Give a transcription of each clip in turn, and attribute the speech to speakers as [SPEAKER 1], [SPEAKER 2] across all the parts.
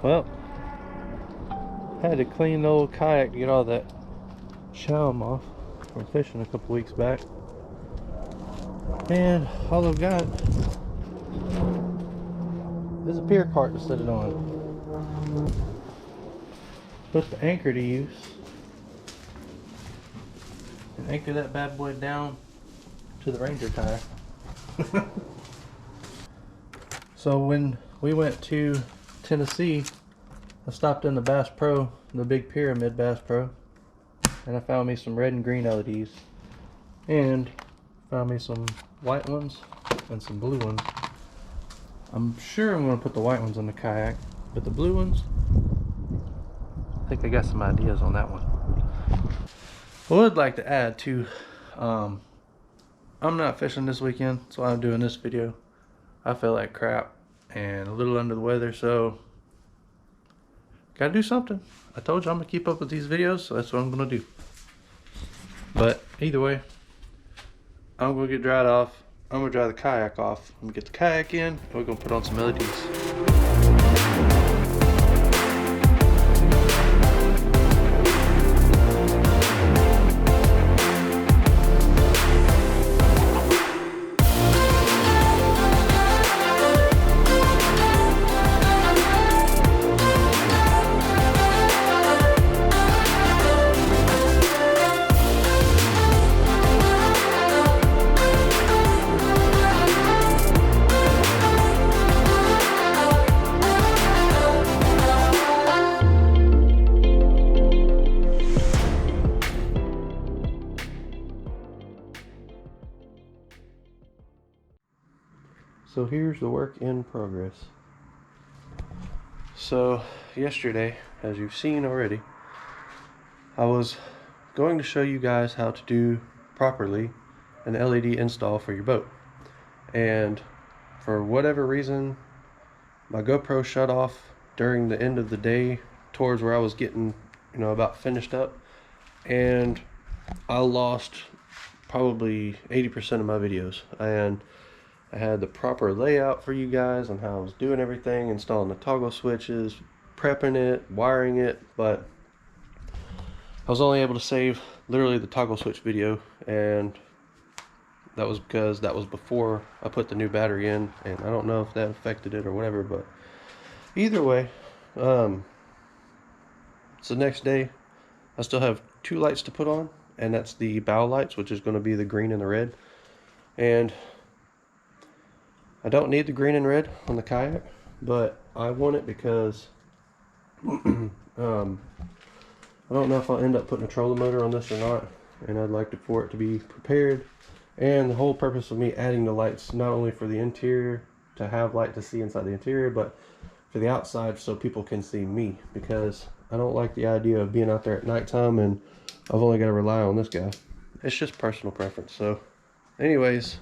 [SPEAKER 1] Well, had to clean the old kayak to get all that chum off from fishing a couple weeks back. And all I've got is a pier cart to set it on. Put the anchor to use. And anchor that bad boy down to the Ranger tire. So when we went to Tennessee, I stopped in the Bass Pro, the big pyramid Bass Pro, and I found me some red and green LEDs, and found me some white ones and some blue ones. I'm sure I'm going to put the white ones on the kayak, but the blue ones, I think I got some ideas on that one. I would like to add too, I'm not fishing this weekend, so I'm doing this video. I feel like crap and a little under the weather, so gotta do something. I told you I'm gonna keep up with these videos, so that's what I'm gonna do. But either way, I'm gonna get dried off. I'm gonna dry the kayak off. I'm gonna get the kayak in, and we're gonna put on some LEDs. So here's the work in progress. So yesterday, as you've seen already, I was going to show you guys how to do properly an LED install for your boat. And for whatever reason, my GoPro shut off during the end of the day towards where I was getting, about finished up. And I lost probably 80% of my videos. And I had the proper layout for you guys on how I was doing everything, installing the toggle switches, prepping it, wiring it, but I was only able to save literally the toggle switch video, and that was because that was before I put the new battery in, and I don't know if that affected it or whatever, but either way, it's the next day. I still have 2 lights to put on, and that's the bow lights, which is going to be the green and the red. And I don't need the green and red on the kayak, but I want it because I don't know if I'll end up putting a trolling motor on this or not, and I'd like for it to be prepared. And the whole purpose of me adding the lights, not only for the interior to have light to see inside the interior, but for the outside so people can see me, because I don't like the idea of being out there at nighttime and I've only got to rely on this guy. It's just personal preference. So anyways,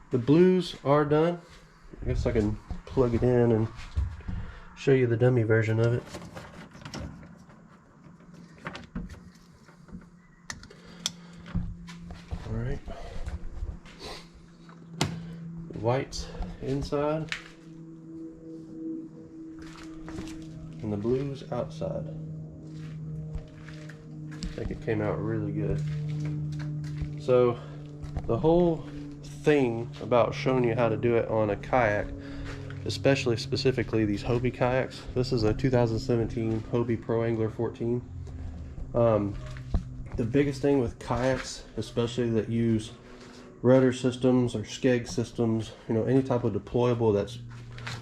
[SPEAKER 1] the blues are done. I guess I can plug it in and show you the dummy version of it. Alright. The whites inside and the blues outside. I think it came out really good. So the whole thing about showing you how to do it on a kayak, especially specifically these Hobie kayaks. This is a 2017 Hobie Pro Angler 14. The biggest thing with kayaks, especially that use rudder systems or skeg systems, any type of deployable that's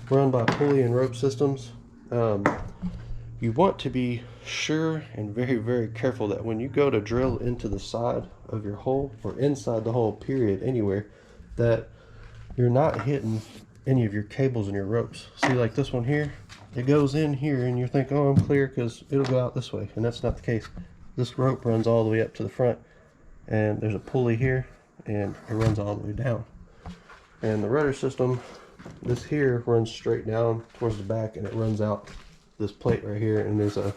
[SPEAKER 1] run by pulley and rope systems, you want to be sure and very, very careful that when you go to drill into the side of your hole, or inside the hole period, anywhere, that you're not hitting any of your cables and your ropes. See, like this one here, it goes in here and you think, oh, I'm clear because it'll go out this way, and that's not the case. This rope runs all the way up to the front, and there's a pulley here, and it runs all the way down. And the rudder system, this here runs straight down towards the back, and it runs out this plate right here, and there's a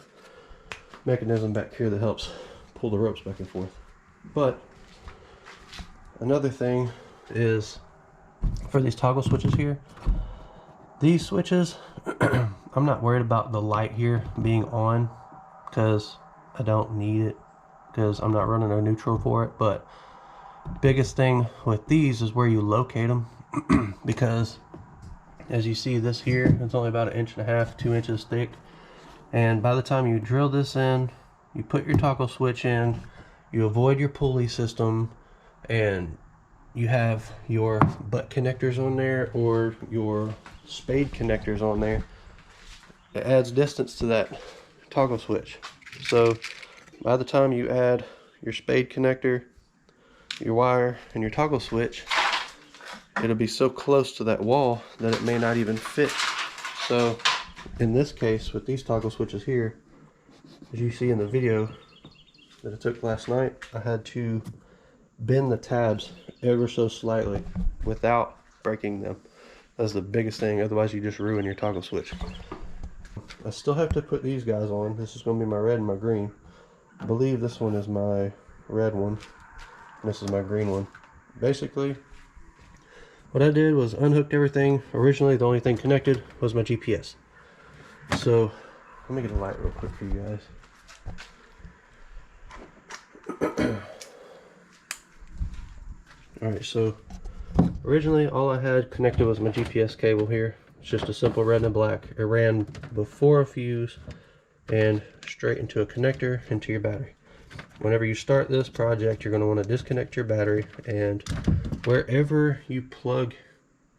[SPEAKER 1] mechanism back here that helps pull the ropes back and forth. But another thing is, for these toggle switches here, these switches I'm not worried about the light here being on because I don't need it, because I'm not running a neutral for it. But biggest thing with these is where you locate them because as you see, this here, it's only about 1.5 to 2 inches thick, and by the time you drill this in, you put your toggle switch in, you avoid your pulley system, and you have your butt connectors on there or your spade connectors on there. It adds distance to that toggle switch. So by the time you add your spade connector, your wire, and your toggle switch, it'll be so close to that wall that it may not even fit. So in this case, with these toggle switches here, as you see in the video that I took last night, I had to bend the tabs ever so slightly without breaking them. That's the biggest thing, otherwise you just ruin your toggle switch. I still have to put these guys on. This is going to be my red and my green. I believe this one is my red one, and this is my green one. Basically, what I did was unhooked everything. Originally, the only thing connected was my GPS. So, let me get a light real quick for you guys. Alright, so originally all I had connected was my GPS cable here. It's just a simple red and black. It ran before a fuse and straight into a connector into your battery. Whenever you start this project, you're going to want to disconnect your battery, and wherever you plug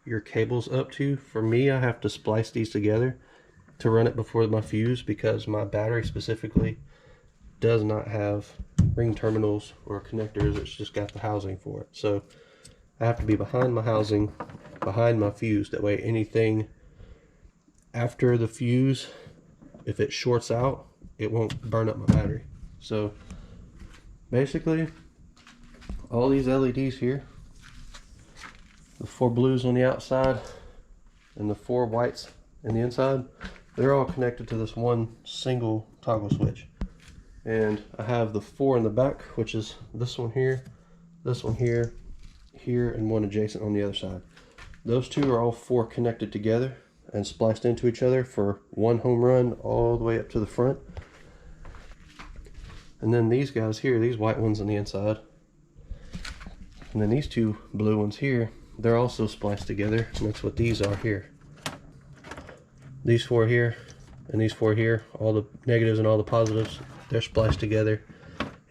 [SPEAKER 1] your cables up to, for me, I have to splice these together to run it before my fuse, because my battery specifically does not have ring terminals or connectors. It's just got the housing for it. So I have to be behind my housing, behind my fuse. That way anything after the fuse, if it shorts out, it won't burn up my battery. So basically, all these LEDs here, the 4 blues on the outside and the 4 whites in the inside, they're all connected to this one single toggle switch. And I have the 4 in the back, which is this one here, here, and one adjacent on the other side. Those two are all 4 connected together and spliced into each other for one home run all the way up to the front. And then these guys here, these white ones on the inside, and then these 2 blue ones here, they're also spliced together, and that's what these are here. These 4 here and these 4 here, all the negatives and all the positives, they're spliced together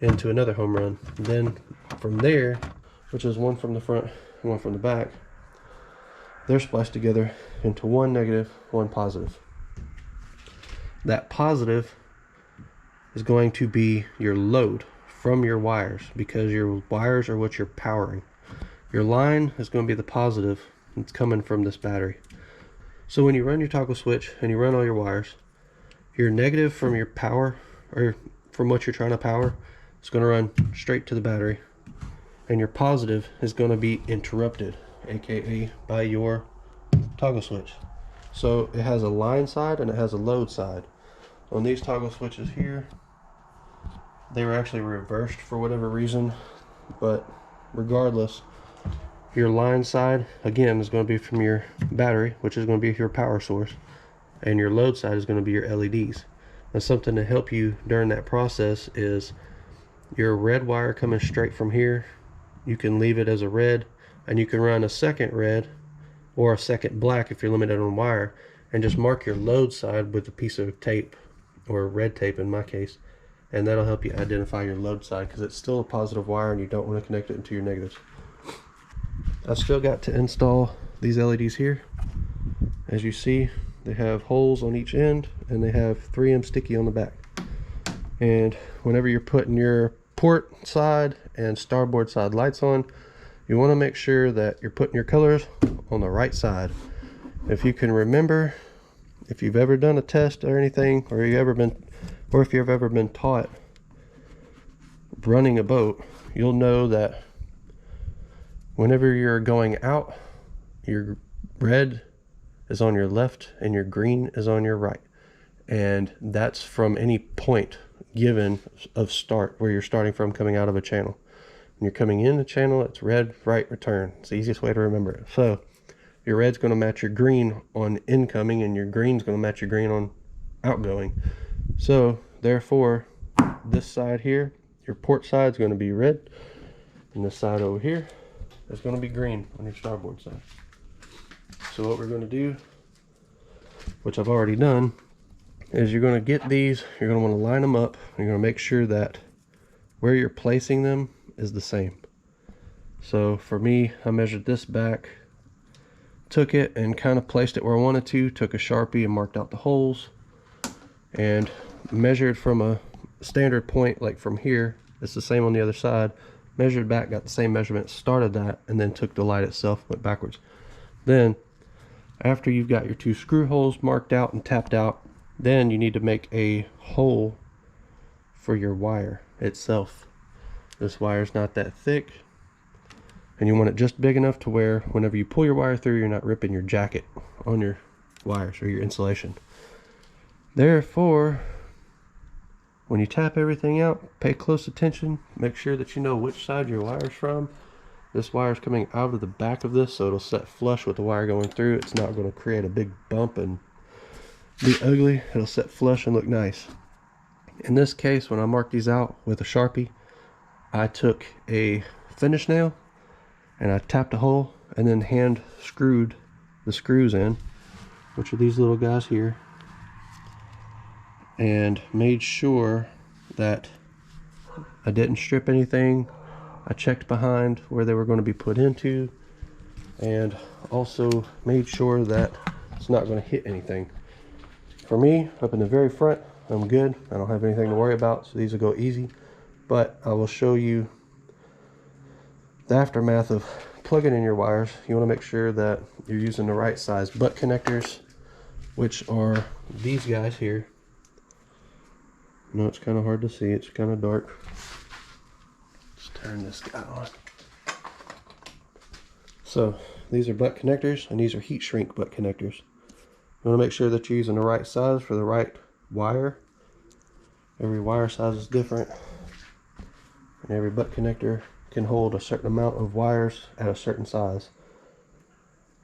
[SPEAKER 1] into another home run. Then from there, which is one from the front and one from the back, they're spliced together into one negative, one positive. That positive is going to be your load from your wires, because your wires are what you're powering. Your line is going to be the positive. It's coming from this battery. So when you run your toggle switch and you run all your wires, your negative from your power, or from what you're trying to power, is going to run straight to the battery, and your positive is going to be interrupted, aka by your toggle switch. So it has a line side and it has a load side. On these toggle switches here, they were actually reversed for whatever reason, but regardless, your line side again is going to be from your battery, which is going to be your power source, and your load side is going to be your LEDs. Now, something to help you during that process is your red wire coming straight from here. You can leave it as a red, and you can run a second red or a second black if you're limited on wire, and just mark your load side with a piece of tape, or red tape in my case, and that'll help you identify your load side, because it's still a positive wire and you don't want to connect it into your negatives. I've still got to install these LEDs here. As you see, they have holes on each end and they have 3M sticky on the back. And whenever you're putting your port side and starboard side lights on, you want to make sure that you're putting your colors on the right side. If you can remember, if you've ever done a test or anything, or if you've ever been taught running a boat, you'll know that whenever you're going out, your red is on your left and your green is on your right. And that's from any point given of start, where you're starting from coming out of a channel. When you're coming in the channel, it's red, right, return. It's the easiest way to remember it. So your red's going to match your green on incoming, and your green's going to match your green on outgoing. So therefore, this side here, your port side is going to be red, and this side over here is going to be green on your starboard side. So what we're going to do, which I've already done, is you're going to get these, you're going to want to line them up. You're going to make sure that where you're placing them is the same. So for me, I measured this back, took it and kind of placed it where I wanted to, took a Sharpie and marked out the holes, and measured from a standard point, like from here, it's the same on the other side, measured back, got the same measurement, started that, and then took the light itself, went backwards. Then after you've got your 2 screw holes marked out and tapped out, then you need to make a hole for your wire itself. This wire's not that thick, and you want it just big enough to where whenever you pull your wire through, you're not ripping your jacket on your wires or your insulation. Therefore, when you tap everything out, pay close attention, make sure that you know which side your wire's from. This wire's coming out of the back of this, so it'll set flush with the wire going through. It's not going to create a big bump and be ugly. It'll set flush and look nice. In this case, when I marked these out with a Sharpie, I took a finish nail and I tapped a hole and then hand screwed the screws in, which are these little guys here, and made sure that I didn't strip anything. I checked behind where they were going to be put into, and also made sure that it's not going to hit anything. For me, up in the very front, I'm good. I don't have anything to worry about, so these will go easy. But I will show you the aftermath of plugging in your wires. You want to make sure that you're using the right size butt connectors, which are these guys here. I know it's kind of hard to see, it's kind of dark. Let's turn this guy on. So these are butt connectors, and these are heat shrink butt connectors. You want to make sure that you're using the right size for the right wire. Every wire size is different, and every butt connector can hold a certain amount of wires at a certain size.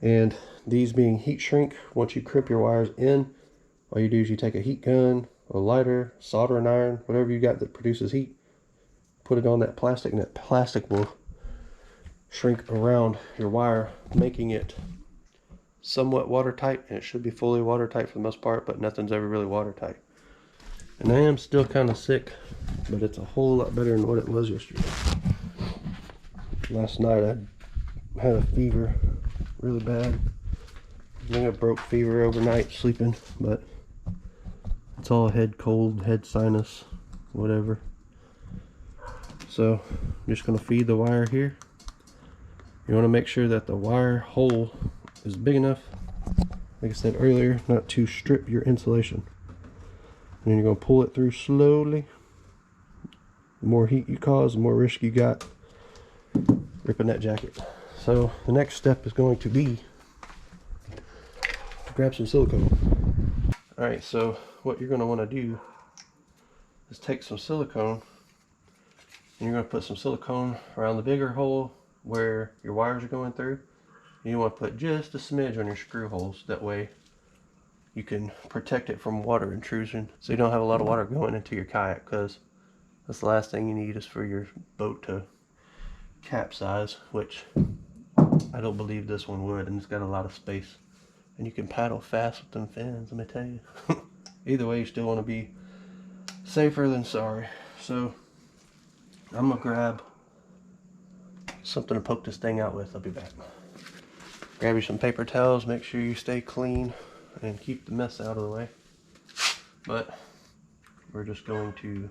[SPEAKER 1] And these being heat shrink, once you clip your wires in, all you do is you take a heat gun, a lighter, soldering iron, whatever you got that produces heat, put it on that plastic, and that plastic will shrink around your wire, making it somewhat watertight. And it should be fully watertight for the most part, but nothing's ever really watertight. And I am still kind of sick, but it's a whole lot better than what it was yesterday. Last night I had a fever really bad. I think I broke fever overnight sleeping, but it's all head cold, head sinus, whatever. So I'm just going to feed the wire here. You want to make sure that the wire hole is big enough, like I said earlier, not to strip your insulation. And then you're going to pull it through slowly. The more heat you cause, the more risk you got ripping that jacket. So the next step is going to be to grab some silicone. Alright, so what you're going to want to do is take some silicone, and you're going to put some silicone around the bigger hole where your wires are going through. And you want to put just a smidge on your screw holes. That way you can protect it from water intrusion, so you don't have a lot of water going into your kayak, because that's the last thing you need is for your boat to capsize, which I don't believe this one would, and it's got a lot of space. And you can paddle fast with them fins, let me tell you. Either way, you still want to be safer than sorry. So I'm gonna grab something to poke this thing out with. I'll be back. Grab you some paper towels, make sure you stay clean and keep the mess out of the way. But we're just going to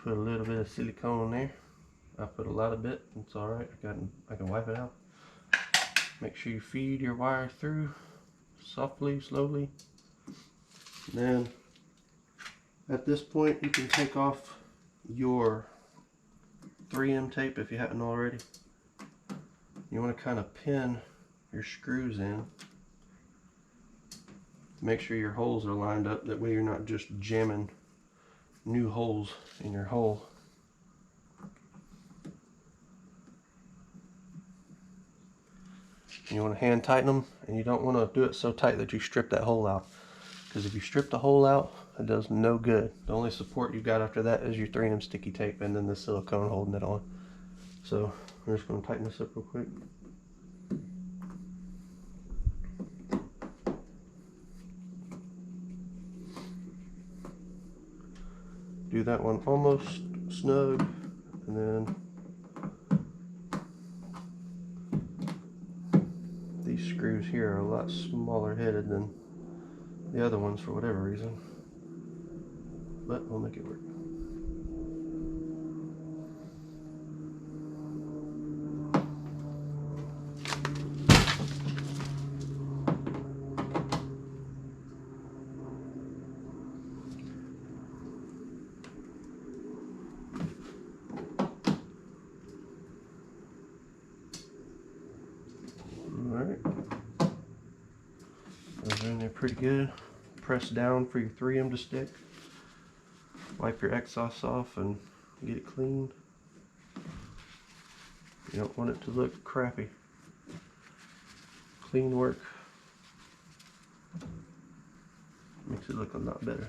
[SPEAKER 1] put a little bit of silicone there. I put a lot of it, it's alright, I can wipe it out. Make sure you feed your wire through softly, slowly. And then at this point you can take off your 3M tape if you haven't already. You want to kind of pin your screws in. Make sure your holes are lined up, that way you're not just jamming new holes in your hole. You want to hand tighten them, and you don't want to do it so tight that you strip that hole out. Because if you strip the hole out, it does no good. The only support you've got after that is your 3M sticky tape and then the silicone holding it on. So I'm just going to tighten this up real quick. Do that one almost snug, and then these screws here are a lot smaller headed than the other ones for whatever reason, but we'll make it work. Alright, those are in there pretty good. Press down for your 3M to stick. Wipe your exhaust off and get it cleaned. You don't want it to look crappy. Clean work makes it look a lot better.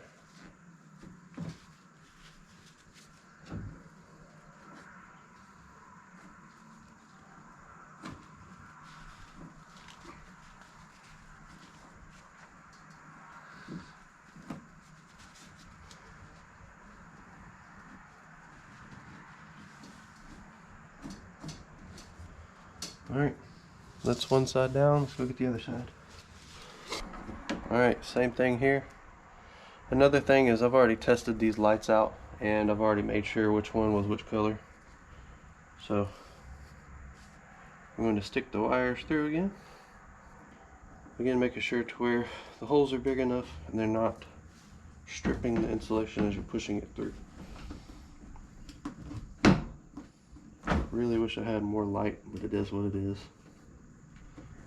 [SPEAKER 1] Alright, that's one side down. Let's go get the other side. Alright, same thing here. Another thing is I've already tested these lights out and I've already made sure which one was which color. So I'm going to stick the wires through again. Again, making sure to where the holes are big enough and they're not stripping the insulation as you're pushing it through. Really wish I had more light, but it is what it is.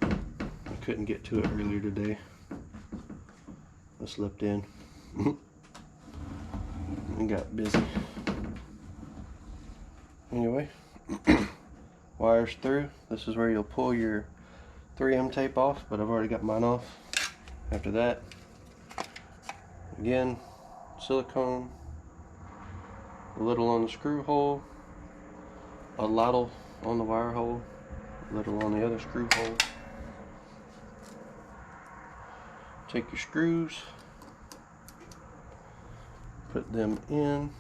[SPEAKER 1] I couldn't get to it earlier today. I slept in and got busy. Anyway, wires through. This is where you'll pull your 3M tape off, but I've already got mine off. After that, again, silicone, a little on the screw hole, a lot on the wire hole, a little on the other screw hole. Take your screws, put them in,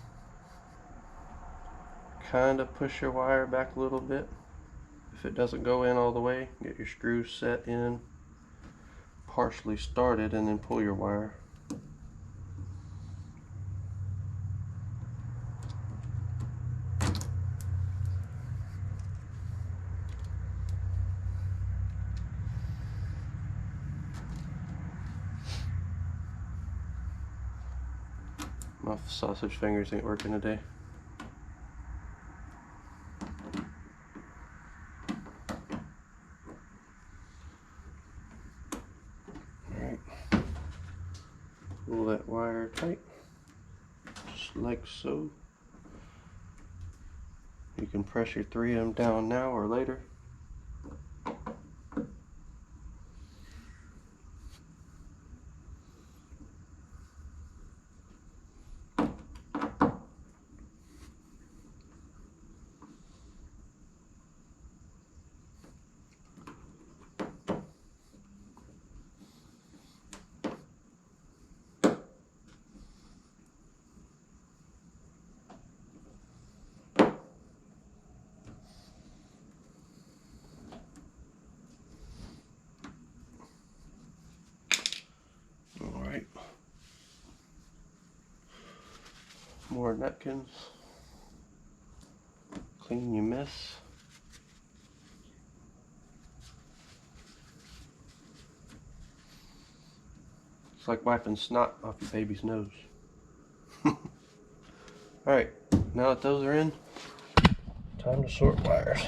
[SPEAKER 1] kind of push your wire back a little bit. If it doesn't go in all the way, get your screws set in, partially started, and then pull your wire. My sausage fingers ain't working today. Alright. Pull that wire tight, just like so. You can press your 3M down now or later. Alright. More napkins. Clean your mess. It's like wiping snot off your baby's nose. Alright, now that those are in, time to sort wires.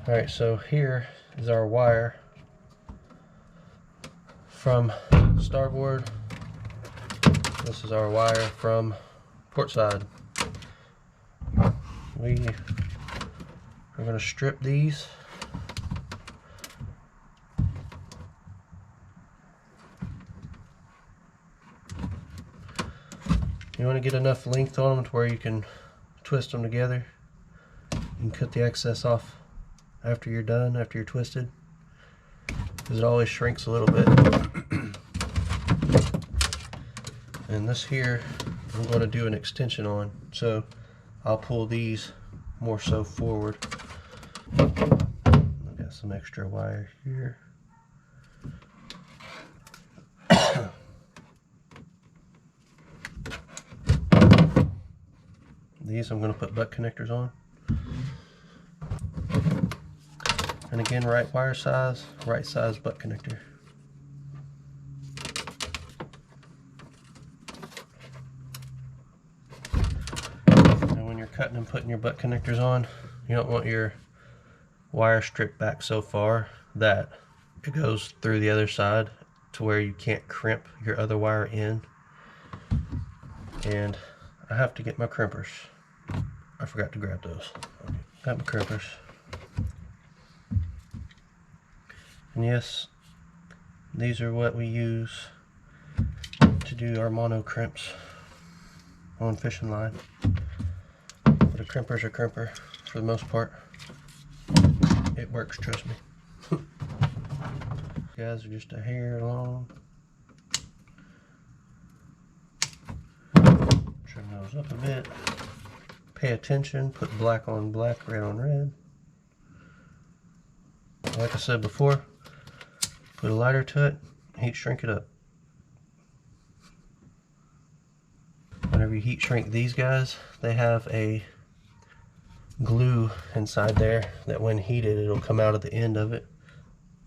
[SPEAKER 1] Alright, so here is our wire from starboard. This is our wire from port side. We going to strip these. You want to get enough length on them to where you can twist them together. You can cut the excess off after you're done, after you're twisted, because it always shrinks a little bit. And this here I'm going to do an extension on, so I'll pull these more so forward. I got some extra wire here. These I'm going to put butt connectors on. And again, right wire size, right size butt connector. And when you're cutting and putting your butt connectors on, you don't want your wire stripped back so far that it goes through the other side to where you can't crimp your other wire in. And I have to get my crimpers. I forgot to grab those. Got my crimpers. And yes, these are what we use to do our mono crimps on fishing line. But a crimper's a crimper for the most part. It works, trust me. Guys are just a hair long. Trim those up a bit. Pay attention, put black on black, red on red. Like I said before, put a lighter to it, heat shrink it up. Whenever you heat shrink these guys, they have a glue inside there that when heated it'll come out at the end of it.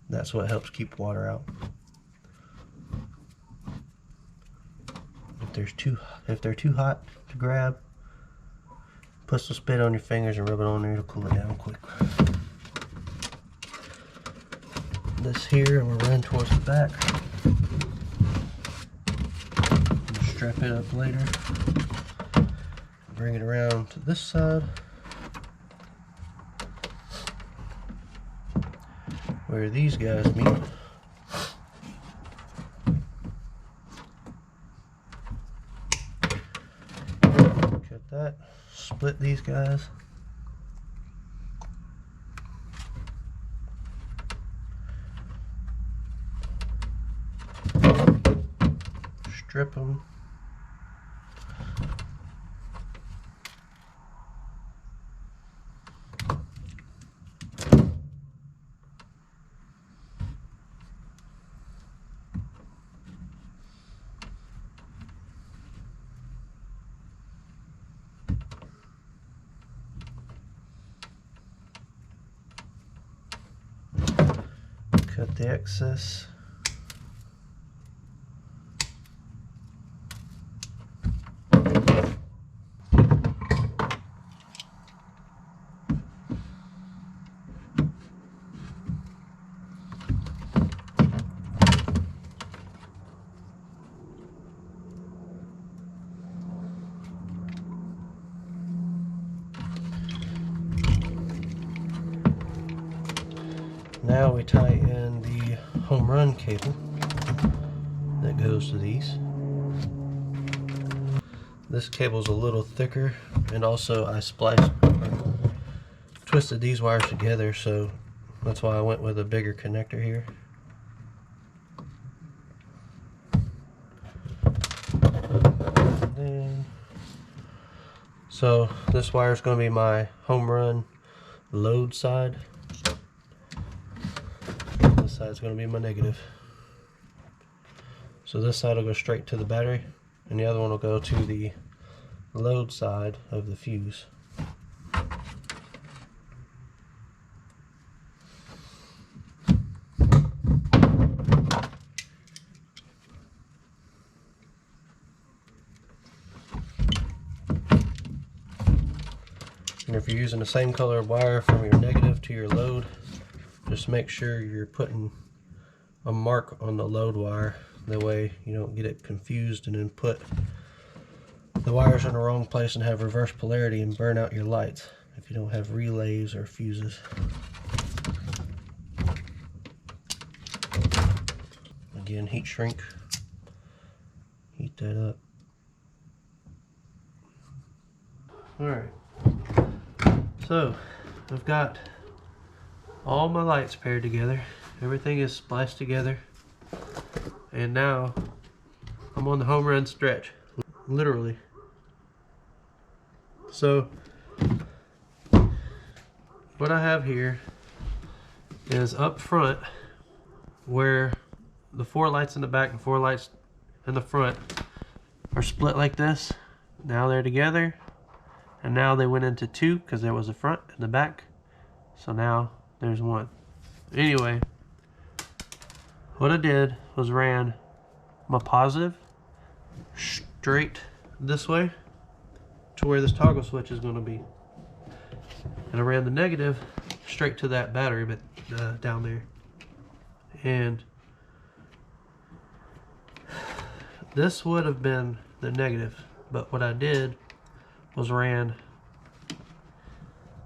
[SPEAKER 1] That's what helps keep water out. If they're too hot to grab, put some spit on your fingers and rub it on there, it'll cool it down quick. This here, I'm going to run towards the back. Strap it up later. Bring it around to this side, where these guys meet. Cut that. Split these guys. Strip them. Cut the excess. Now we tie in the home run cable that goes to these. This cable's a little thicker, and also I twisted these wires together, so that's why I went with a bigger connector here. So this wire is going to be my home run load side. This side is going to be my negative. So this side will go straight to the battery, and the other one will go to the load side of the fuse. And if you're using the same color of wire from your negative to your load, just make sure you're putting a mark on the load wire. That way you don't get it confused and then put the wires in the wrong place and have reverse polarity and burn out your lights. if you don't have relays or fuses. Again, heat shrink. Heat that up. Alright, so I've got all my lights paired together. Everything is spliced together. And now I'm on the home run stretch, literally. So what I have here is up front where the 4 lights in the back and 4 lights in the front are split like this. Now they're together, and now they went into 2 because there was a front and the back. So now there's 1. Anyway, what I did was ran my positive straight this way to where this toggle switch is going to be, and I ran the negative straight to that battery but down there. And this would have been the negative, but what I did was ran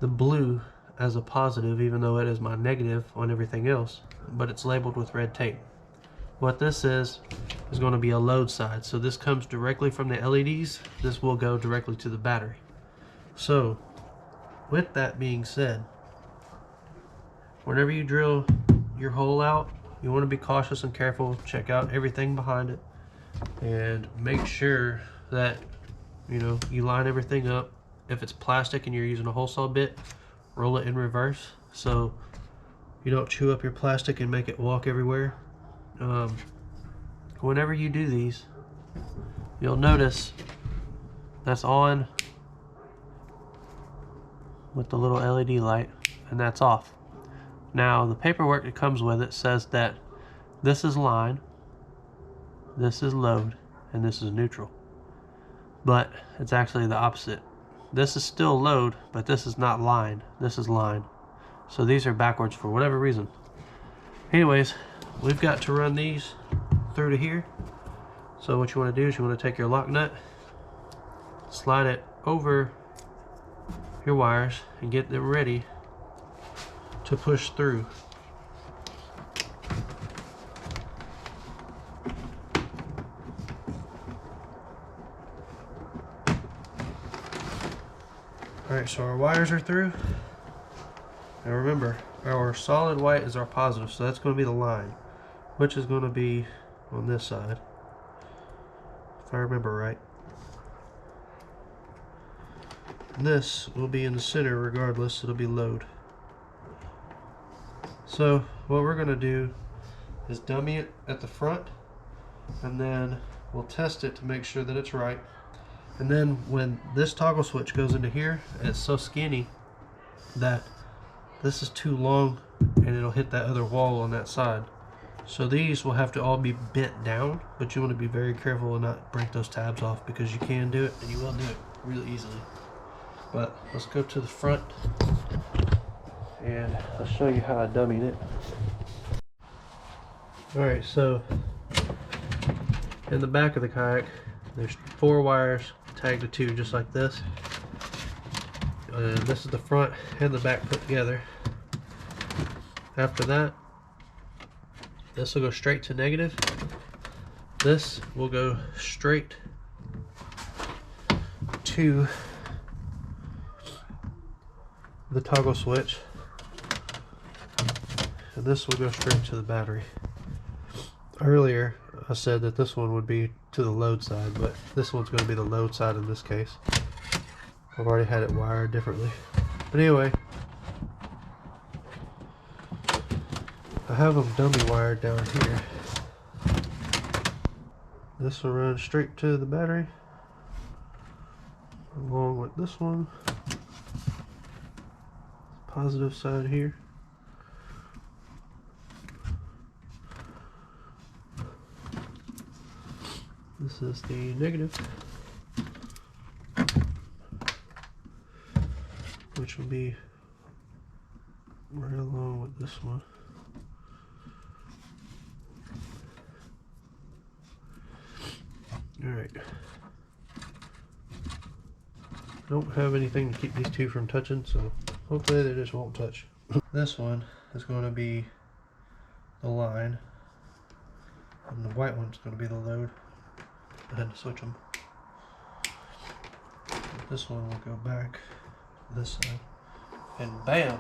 [SPEAKER 1] the blue as a positive, even though it is my negative on everything else, but it's labeled with red tape. What this is going to be a load side, so this comes directly from the LEDs. This will go directly to the battery. So with that being said, whenever you drill your hole out, you want to be cautious and careful. Check out everything behind it and make sure that you line everything up. If it's plastic and you're using a hole saw bit, roll it in reverse so you don't chew up your plastic and make it walk everywhere. Whenever you do these, you'll notice that's on with the little LED light, and that's off. Now the paperwork that comes with it says that this is line, this is load, and this is neutral, but it's actually the opposite. This is still load, but this is not line, this is line. So these are backwards for whatever reason. Anyways, we've got to run these through to here. So what you want to do is you want to take your lock nut, slide it over your wires, and get them ready to push through. Alright, so our wires are through. Now remember, our solid white is our positive, so that's going to be the line, which is going to be on this side, if I remember right. And this will be in the center regardless, it'll be load. So what we're going to do is dummy it at the front, and then we'll test it to make sure that it's right. And then when this toggle switch goes into here, it's so skinny that this is too long and it'll hit that other wall on that side. So these will have to all be bent down, but you want to be very careful and not break those tabs off, because you can do it and you will do it really easily. But let's go to the front and I'll show you how I dummied it. Alright, so in the back of the kayak there's 4 wires tagged to 2 just like this. And this is the front and the back put together. After that, this will go straight to negative. This will go straight to the toggle switch, and this will go straight to the battery. Earlier I said that this one would be to the load side, but this one's going to be the load side in this case. I've already had it wired differently. But anyway, I have them dummy wired down here. This will run straight to the battery, along with this one. Positive side here. This is the negative, which will be right along with this one. Alright. don't have anything to keep these two from touching, so hopefully they just won't touch. This one is going to be the line, and the white one's going to be the load. I had to switch them. This one will go back this side, and bam,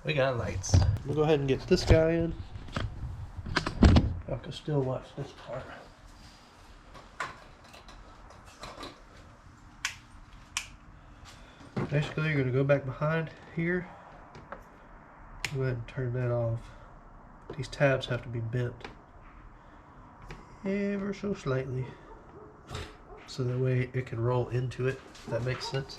[SPEAKER 1] we got lights. We'll go ahead and get this guy in. I can still watch this part. Basically, you're going to go back behind here. Go ahead and turn that off. These tabs have to be bent ever so slightly, so that way it can roll into it, if that makes sense.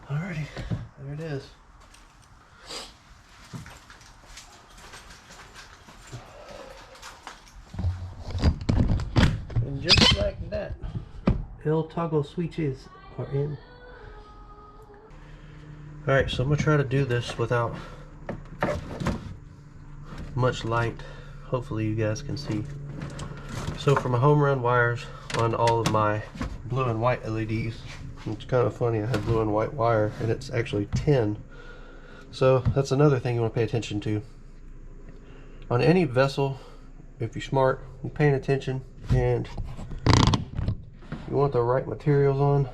[SPEAKER 1] Alrighty, there it is. And just like that, L toggle switches are in. Alright, so I'm going to try to do this without much light. Hopefully you guys can see. So for my home run wires on all of my blue and white LEDs, it's kind of funny, I have blue and white wire and it's actually 10. So that's another thing you want to pay attention to. On any vessel, if you're smart, you're paying attention and you want the right materials on.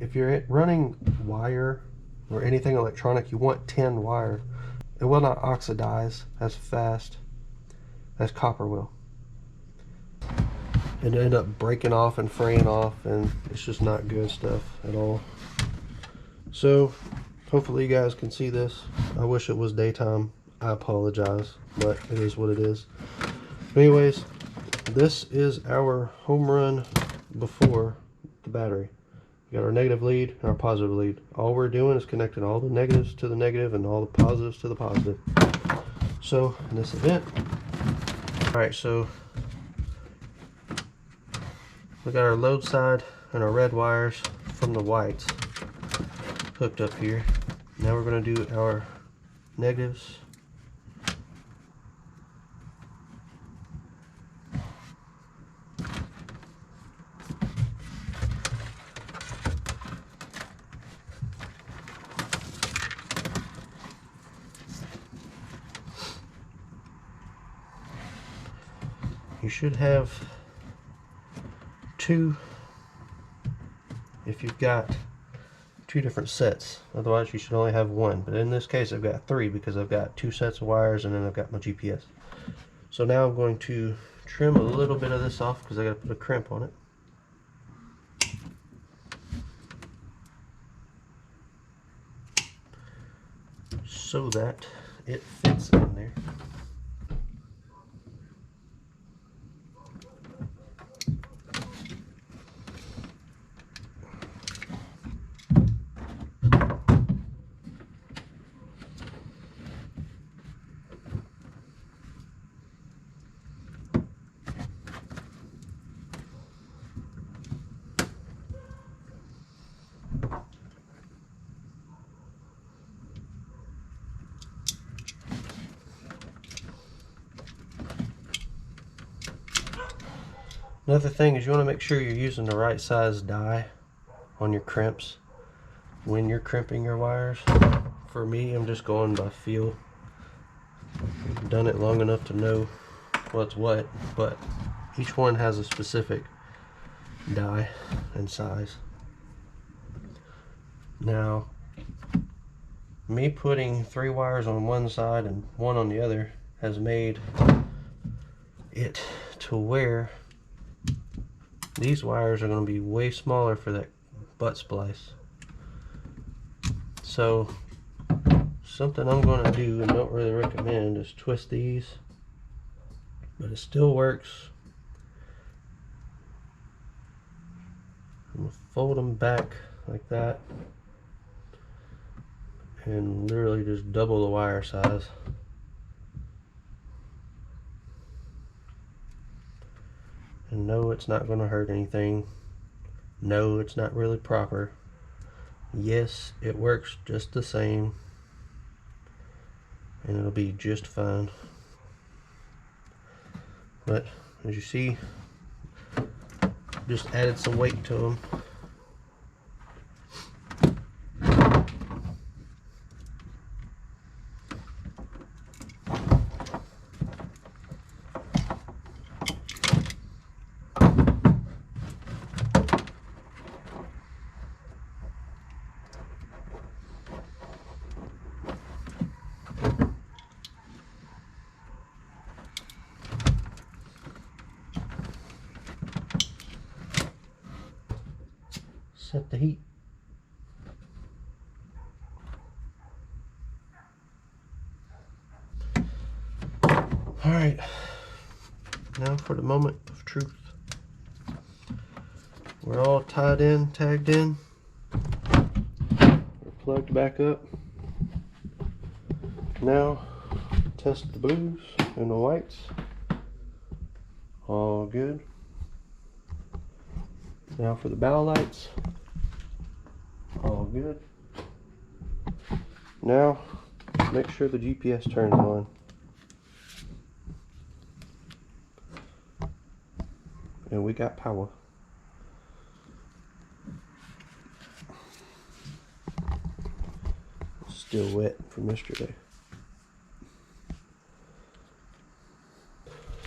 [SPEAKER 1] If you're running wire or anything electronic, you want 10 wire. It will not oxidize as fast as copper will. And end up breaking off and fraying off, and it's just not good stuff at all. So hopefully you guys can see this. I wish it was daytime. I apologize, but it is what it is. But anyways, this is our home run before the battery. We got our negative lead and our positive lead. All we're doing is connecting all the negatives to the negative and all the positives to the positive. So in this event, alright, so we got our load side and our red wires from the whites hooked up here. Now we're going to do our negatives. You should have two if you've got two different sets. Otherwise you should only have one, but in this case I've got three because I've got two sets of wires and then I've got my GPS. So now I'm going to trim a little bit of this off because I got to put a crimp on it. So that it fits in there. Another thing is you want to make sure you're using the right size die on your crimps when you're crimping your wires. For me, I'm just going by feel. I've done it long enough to know what's what, but each one has a specific die and size. Now, me putting 3 wires on one side and 1 on the other has made it to where these wires are going to be way smaller for that butt splice. So something I'm going to do and don't really recommend is twist these, but it still works. I'm going to fold them back like that and literally just double the wire size. And no, it's not going to hurt anything. No, it's not really proper. Yes, it works just the same, and it'll be just fine. But as you see, just added some weight to them. Set the heat. Alright, now for the moment of truth. We're all tied in, tagged in. We're plugged back up. Now, test the blues and the whites. All good. Now for the bow lights. All good. Now, make sure the GPS turns on. And we got power. It's still wet from yesterday.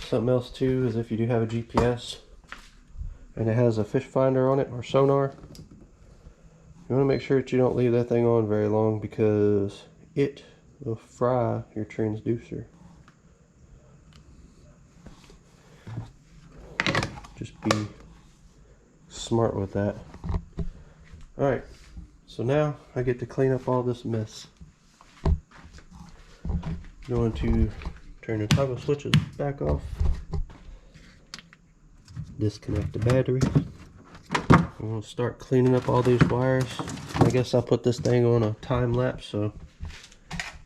[SPEAKER 1] Something else too is if you do have a GPS and it has a fish finder on it or sonar, you want to make sure that you don't leave that thing on very long because it will fry your transducer. Just be smart with that. Alright, so now I get to clean up all this mess. Going to turn the toggle switches back off. Disconnect the battery. I'm going to start cleaning up all these wires. I guess I'll put this thing on a time lapse so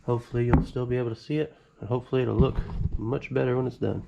[SPEAKER 1] hopefully you'll still be able to see it, and hopefully it'll look much better when it's done.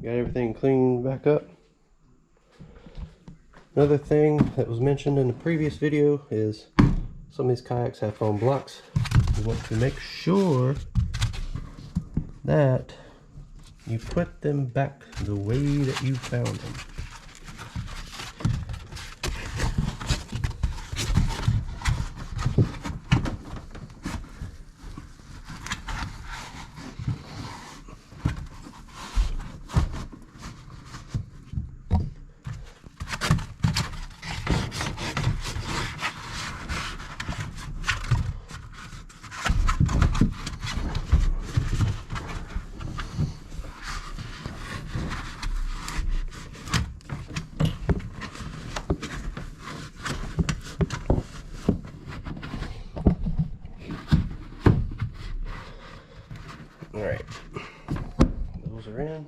[SPEAKER 1] Got everything cleaned back up. Another thing that was mentioned in the previous video is some of these kayaks have foam blocks. You want to make sure that you put them back the way that you found them. All right, those are in.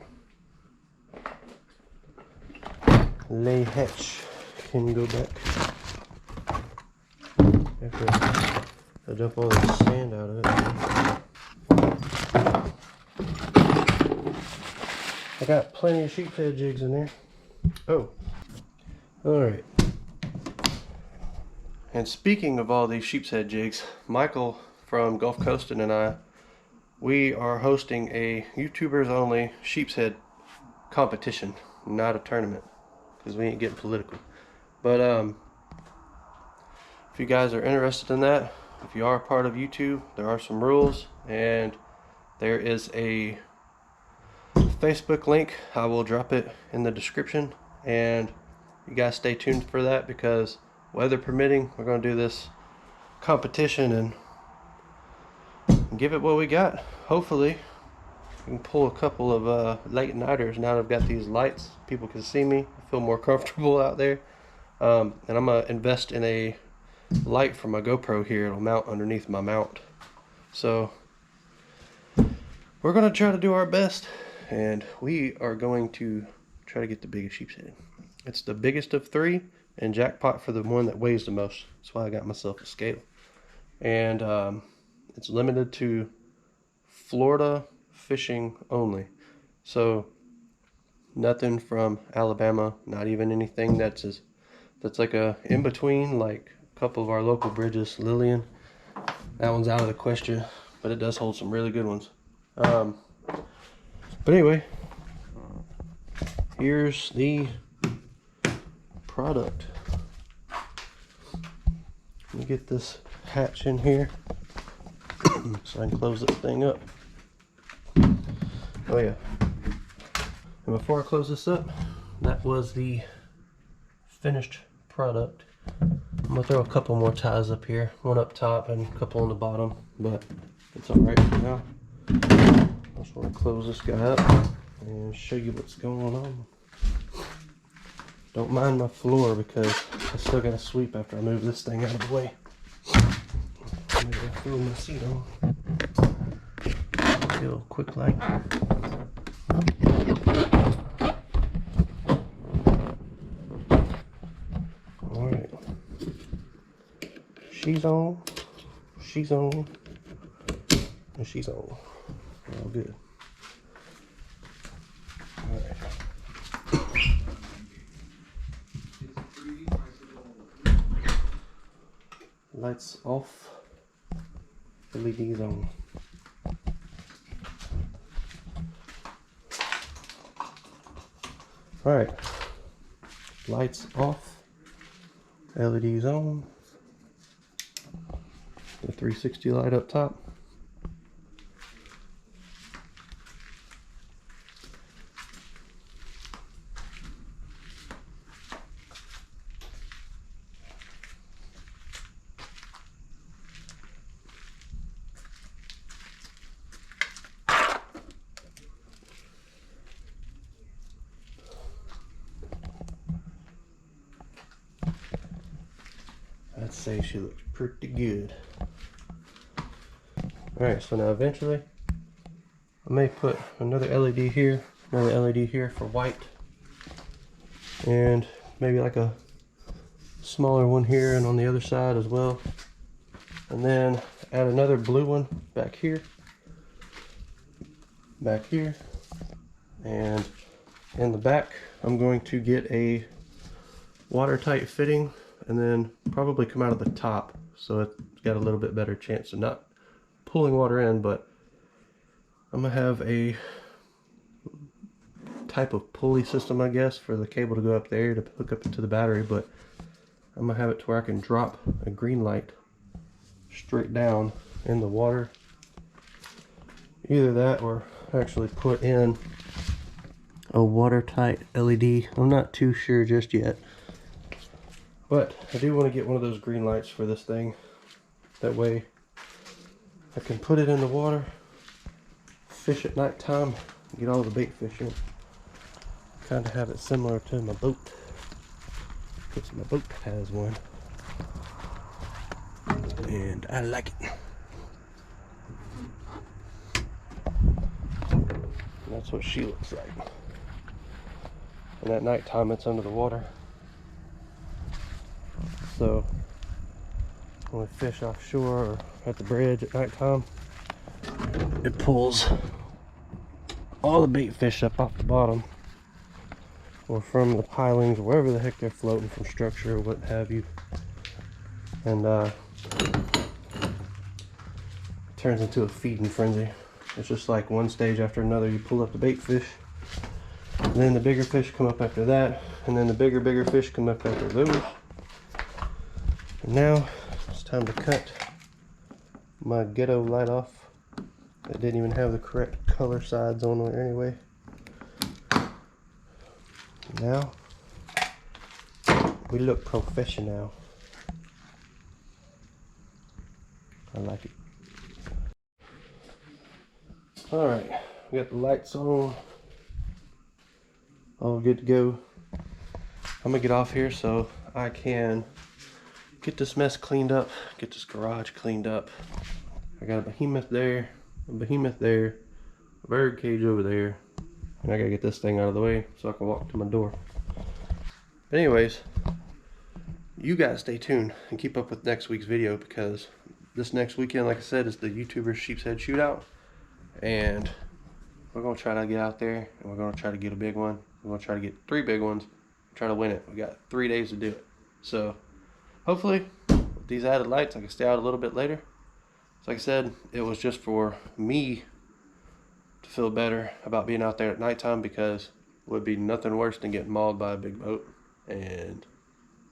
[SPEAKER 1] Lay hatch can go back. After I dump all the sand out of it. I got plenty of sheepshead jigs in there. Oh, all right. And speaking of all these sheepshead jigs, Michael from Gulf Coastin' and we are hosting a YouTubers only sheepshead competition, not a tournament, because we ain't getting political. But if you guys are interested in that, if you are a part of YouTube, there are some rules, and there is a Facebook link. I will drop it in the description, and you guys stay tuned for that, because weather permitting, we're going to do this competition and give it what we got. Hopefully we can pull a couple of late nighters. Now that I've got these lights, people can see me. I feel more comfortable out there. And I'm going to invest in a light for my GoPro here. It'll mount underneath my mount. So we're going to try to do our best, and we are going to try to get the biggest sheepshead. It's the biggest of 3, and jackpot for the one that weighs the most. That's why I got myself a scale. And it's limited to Florida fishing only. So nothing from Alabama, not even anything that's like a in between, like a couple of our local bridges. Lillian, that one's out of the question, but it does hold some really good ones. But anyway, here's the product. Let me get this hatch in here so I can close this thing up. Oh yeah, and before I close this up, that was the finished product. I'm gonna throw a couple more ties up here, one up top and a couple on the bottom, but it's all right for now. I just want to close this guy up and show you what's going on. Don't mind my floor, because I still gotta sweep after I move this thing out of the way. I'm gonna throw my seat on. Real quick light. Alright. She's on, she's on, and she's on. All good. Alright. Lights off, LEDs on. Alright, lights off, LEDs on, the 360 light up top. I'd say she looks pretty good. Alright, so now eventually I may put another LED here, another LED here for white, and maybe like a smaller one here and on the other side as well. And then add another blue one back here, and in the back I'm going to get a watertight fitting, and then probably come out of the top, so it's got a little bit better chance of not pulling water in. But I'm gonna have a type of pulley system, I guess, for the cable to go up there to hook up into the battery, but I'm gonna have it to where I can drop a green light straight down in the water. Either that, or actually put in a watertight LED. I'm not too sure just yet. But I do want to get one of those green lights for this thing. That way I can put it in the water, fish at nighttime, get all the bait fish in. Kind of have it similar to my boat, because my boat has one. And I like it. And that's what she looks like. And at nighttime it's under the water. So when we fish offshore or at the bridge at nighttime, it pulls all the bait fish up off the bottom, or from the pilings, or wherever the heck they're floating, from structure or what have you. And turns into a feeding frenzy. It's just like one stage after another. You pull up the bait fish, and then the bigger fish come up after that, and then the bigger fish come up after those. And now it's time to cut my ghetto light off. It didn't even have the correct color sides on it anyway. Now we look professional. I like it. Alright, we got the lights on. All good to go. I'm gonna get off here so I can get this mess cleaned up, get this garage cleaned up. I got a behemoth there, a bird cage over there, and I gotta get this thing out of the way so I can walk to my door. But anyways, you guys stay tuned and keep up with next week's video, because this next weekend, like I said, is the YouTuber sheepshead shootout, and we're gonna try to get out there and we're gonna try to get a big one. We're gonna try to get 3 big ones, try to win it. We got 3 days to do it. So hopefully with these added lights I can stay out a little bit later. So like I said, it was just for me to feel better about being out there at nighttime, because it would be nothing worse than getting mauled by a big boat. And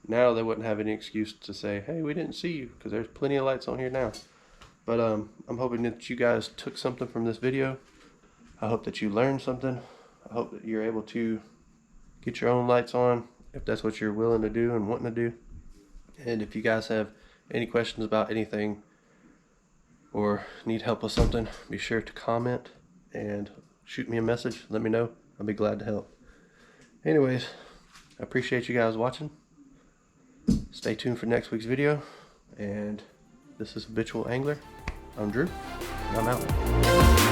[SPEAKER 1] now they wouldn't have any excuse to say, hey, we didn't see you, because there's plenty of lights on here now. But I'm hoping that you guys took something from this video. I hope that you learned something. I hope that you're able to get your own lights on if that's what you're willing to do and wanting to do. And if you guys have any questions about anything or need help with something, be sure to comment and shoot me a message. Let me know. I'll be glad to help. Anyways, I appreciate you guys watching. Stay tuned for next week's video. And this is Habitual Angler. I'm Drew, and I'm out.